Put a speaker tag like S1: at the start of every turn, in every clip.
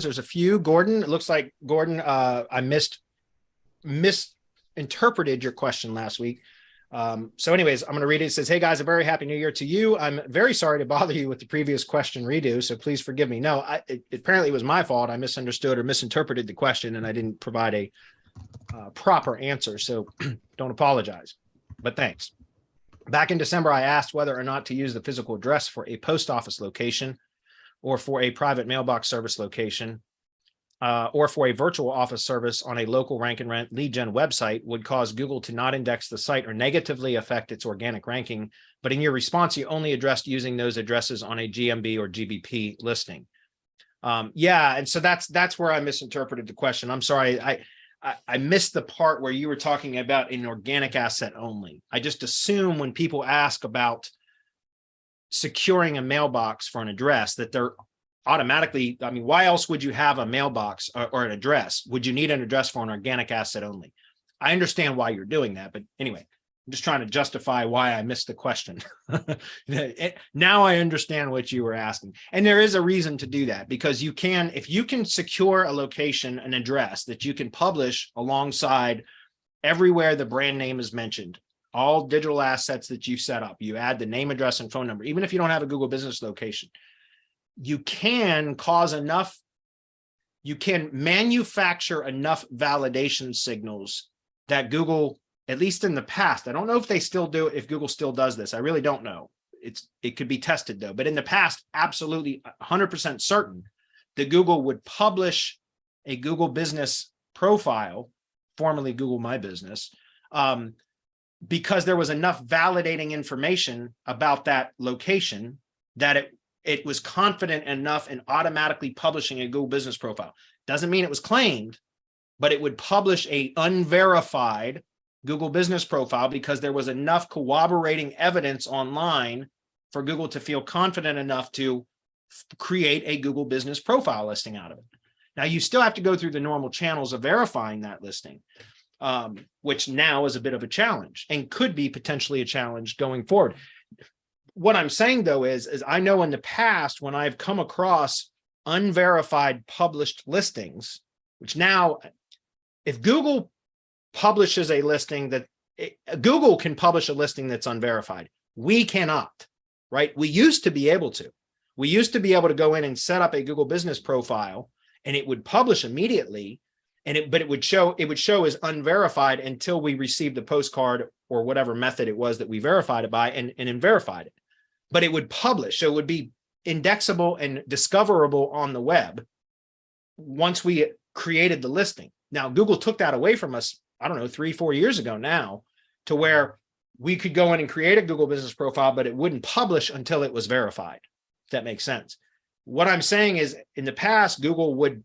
S1: questions. There's a few. Gordon, it looks like Gordon, I misinterpreted your question last week. So anyways, I'm going to read it. It says, hey guys, a very happy new year to you. I'm very sorry to bother you with the previous question redo, so please forgive me. No, it apparently was my fault. I misunderstood or misinterpreted the question, and I didn't provide a proper answer. So don't apologize, but thanks. Back in December, I asked whether or not to use the physical address for a post office location or for a private mailbox service location, or for a virtual office service on a local rank and rent lead gen website would cause Google to not index the site or negatively affect its organic ranking. But in your response, you only addressed using those addresses on a GMB or GBP listing. Yeah, and so that's where I misinterpreted the question. I'm sorry. I missed the part where you were talking about an organic asset only. I just assume when people ask about securing a mailbox for an address that they're automatically, I mean, why else would you have a mailbox or an address? Would you need an address for an organic asset only? I understand why you're doing that, but anyway, I'm just trying to justify why I missed the question. Now I understand what you were asking. And there is a reason to do that, because you can, if you can secure a location, an address that you can publish alongside everywhere the brand name is mentioned, all digital assets that you set up, you add the name, address, and phone number, even if you don't have a Google business location, you can cause enough, you can manufacture enough validation signals that Google, at least in the past, I don't know if they still do it, if Google still does this. I really don't know. It could be tested though, but in the past, absolutely 100% certain that Google would publish a Google business profile, formerly Google My Business, because there was enough validating information about that location that it was confident enough in automatically publishing a Google business profile. Doesn't mean it was claimed, but it would publish a unverified Google business profile because there was enough corroborating evidence online for Google to feel confident enough to create a Google business profile listing out of it. Now, you still have to go through the normal channels of verifying that listing, which now is a bit of a challenge and could be potentially a challenge going forward. What I'm saying, though, is I know in the past when I've come across unverified published listings, which now, if Google publishes a listing that Google can publish a listing that's unverified, we cannot, right? We used to be able to. We used to be able to go in and set up a Google business profile, and it would publish immediately, but it would show as unverified until we received the postcard or whatever method it was that we verified it by and verified it. But it would publish, so it would be indexable and discoverable on the web once we created the listing. Now, Google took that away from us, I don't know, 3-4 years ago now, to where we could go in and create a Google business profile, but it wouldn't publish until it was verified, if that makes sense. What I'm saying is, in the past, Google would,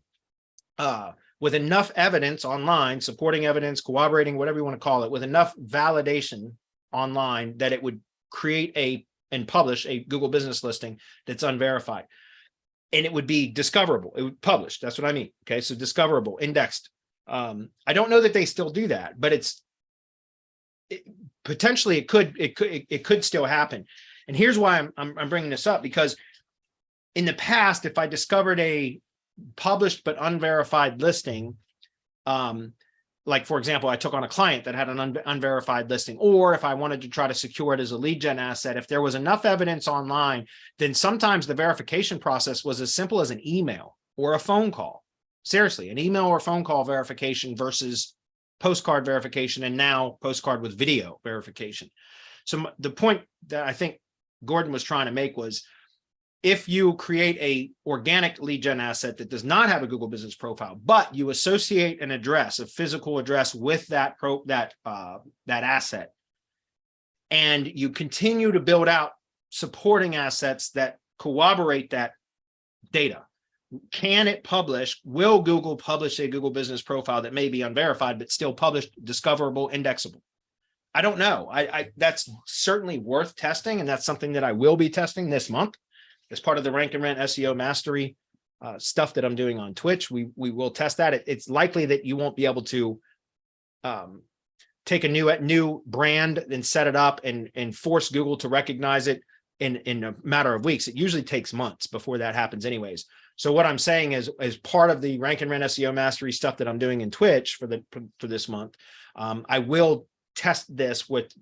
S1: with enough evidence online, supporting evidence, corroborating, whatever you want to call it, with enough validation online, that it would create and publish a Google business listing that's unverified. And it would be discoverable. It would publish. That's what I mean. Okay. So discoverable, indexed. I don't know that they still do that, but potentially it could still happen. And here's why I'm bringing this up, because in the past, if I discovered a published but unverified listing, like, for example, I took on a client that had an unverified listing, or if I wanted to try to secure it as a lead gen asset, if there was enough evidence online, then sometimes the verification process was as simple as an email or a phone call. Seriously, an email or phone call verification versus postcard verification, and now postcard with video verification. So the point that I think Gordon was trying to make was, if you create a organic lead gen asset that does not have a Google business profile, but you associate an address, a physical address, with that asset, and you continue to build out supporting assets that corroborate that data, can it publish? Will Google publish a Google business profile that may be unverified, but still published, discoverable, indexable? I don't know. That's certainly worth testing, and that's something that I will be testing this month as part of the Rank Rent SEO Mastery stuff that I'm doing on Twitch. We will test that. It's likely that you won't be able to take a new brand and set it up and force Google to recognize it in a matter of weeks. It usually takes months before that happens anyways. So what I'm saying is, as part of the Rank Rent SEO Mastery stuff that I'm doing in Twitch for this month, I will test this with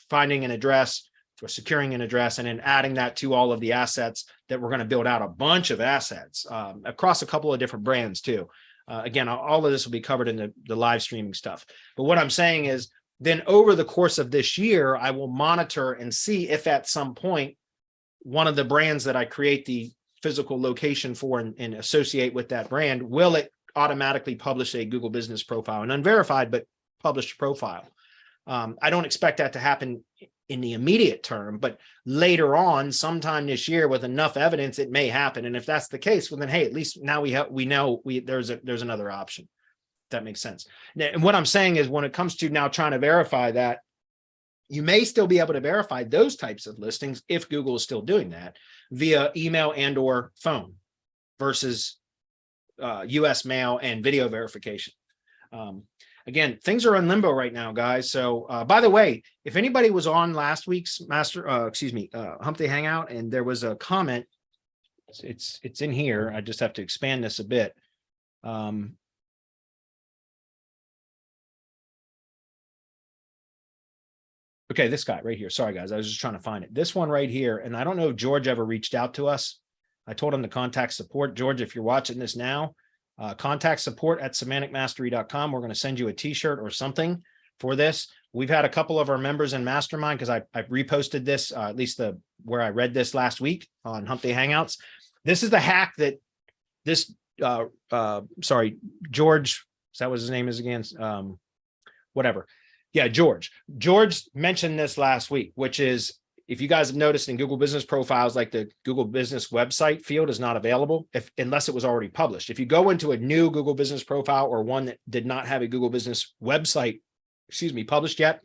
S1: finding an address, for securing an address, and then adding that to all of the assets that we're going to build out a bunch of assets across a couple of different brands too. Again, all of this will be covered in the live streaming stuff. But what I'm saying is, then over the course of this year, I will monitor and see if at some point one of the brands that I create the physical location for and associate with that brand, will it automatically publish a Google business profile, an unverified but published profile. I don't expect that to happen in the immediate term, but later on, sometime this year, with enough evidence, it may happen. And if that's the case, well, then hey, at least now we know there's another option. If that makes sense. And what I'm saying is, when it comes to now trying to verify that, you may still be able to verify those types of listings if Google is still doing that via email and or phone versus US mail and video verification. Again, things are in limbo right now, guys. So by the way, if anybody was on last week's Hump Day Hangout and there was a comment, it's in here. I just have to expand this a bit. Okay, this guy right here. Sorry, guys. I was just trying to find it. This one right here. And I don't know if George ever reached out to us. I told him to contact support. George, if you're watching this now, contact support at semanticmastery.com. We're going to send you a t-shirt or something for this. We've had a couple of our members in Mastermind, because I've reposted this, at least where I read this last week on Hump Day Hangouts. This is the hack that this, George, is that what his name is again? Whatever. Yeah, George mentioned this last week, which is, if you guys have noticed in Google business profiles, like the Google business website field is not available unless it was already published. If you go into a new Google business profile, or one that did not have a Google business website, published yet,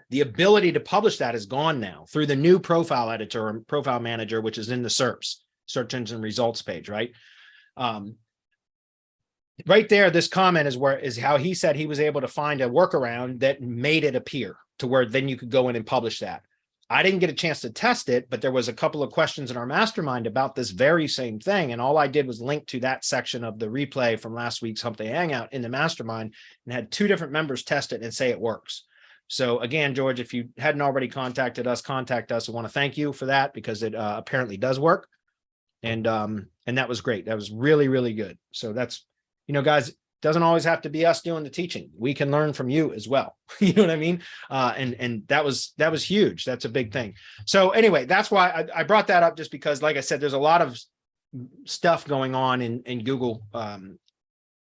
S1: the ability to publish that is gone now through the new profile editor and profile manager, which is in the SERPs, search engine results page, right? Right there, this comment is how he said he was able to find a workaround that made it appear to where then you could go in and publish that. I didn't get a chance to test it, but there was a couple of questions in our mastermind about this very same thing. And all I did was link to that section of the replay from last week's Hump Day Hangout in the mastermind, and had 2 different members test it and say it works. So again, George, if you hadn't already contacted us, contact us. I want to thank you for that, because it apparently does work. And that was great. That was really, really good. So that's, guys, doesn't always have to be us doing the teaching. We can learn from you as well. You know what I mean? And that was huge. That's a big thing. So anyway, that's why I brought that up, just because, like I said, there's a lot of stuff going on in Google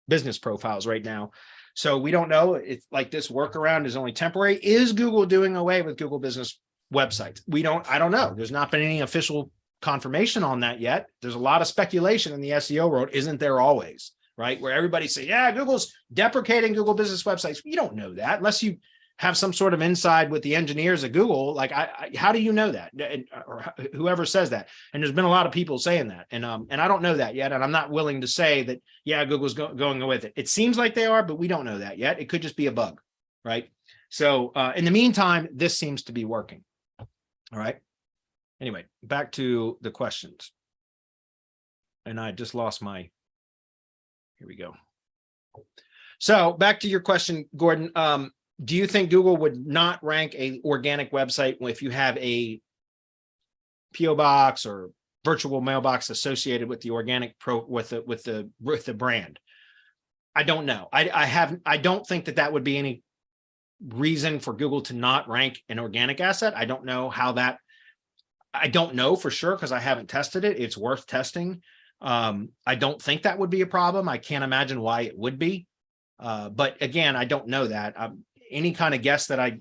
S1: business profiles right now. So we don't know if, like, this workaround is only temporary. Is Google doing away with Google business websites? I don't know. There's not been any official confirmation on that yet. There's a lot of speculation in the SEO world, isn't there always? Right? Where everybody say, yeah, Google's deprecating Google business websites. You don't know that unless you have some sort of inside with the engineers at Google. Like, how do you know that? Or whoever says that. And there's been a lot of people saying that. And I don't know that yet. And I'm not willing to say that, yeah, Google's going with it. It seems like they are, but we don't know that yet. It could just be a bug. Right? So in the meantime, this seems to be working. All right. Anyway, back to the questions. And I just lost my... Here we go. So back to your question, Gordon. Do you think Google would not rank a organic website if you have a PO box or virtual mailbox associated with the organic with the brand? I don't know. I don't think that would be any reason for Google to not rank an organic asset. I don't know how that. I don't know for sure, because I haven't tested it. It's worth testing. I don't think that would be a problem. I can't imagine why it would be. But again, I don't know that. Any kind of guess that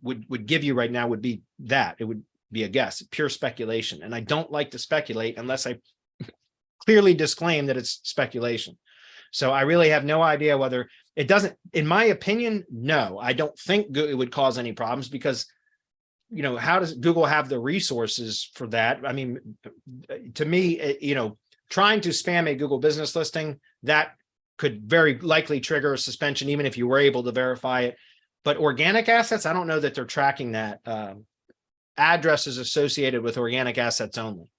S1: would give you right now would be that. It would be a guess, pure speculation. And I don't like to speculate unless I clearly disclaim that it's speculation. So I really have no idea whether it doesn't, in my opinion, no, I don't think it would cause any problems, because how does Google have the resources for that? I mean, to me, trying to spam a Google business listing, that could very likely trigger a suspension, even if you were able to verify it. But organic assets, I don't know that they're tracking that addresses associated with organic assets only.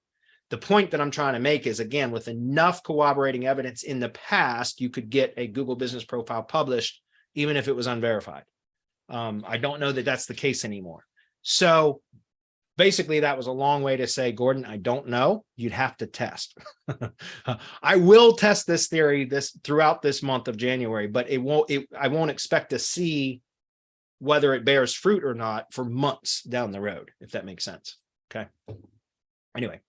S1: The point that I'm trying to make is, again, with enough corroborating evidence in the past, you could get a Google business profile published, even if it was unverified. I don't know that that's the case anymore. So basically, that was a long way to say, Gordon, I don't know. You'd have to test. I will test this theory throughout this month of January, but I won't expect to see whether it bears fruit or not for months down the road, if that makes sense. Okay. Anyway,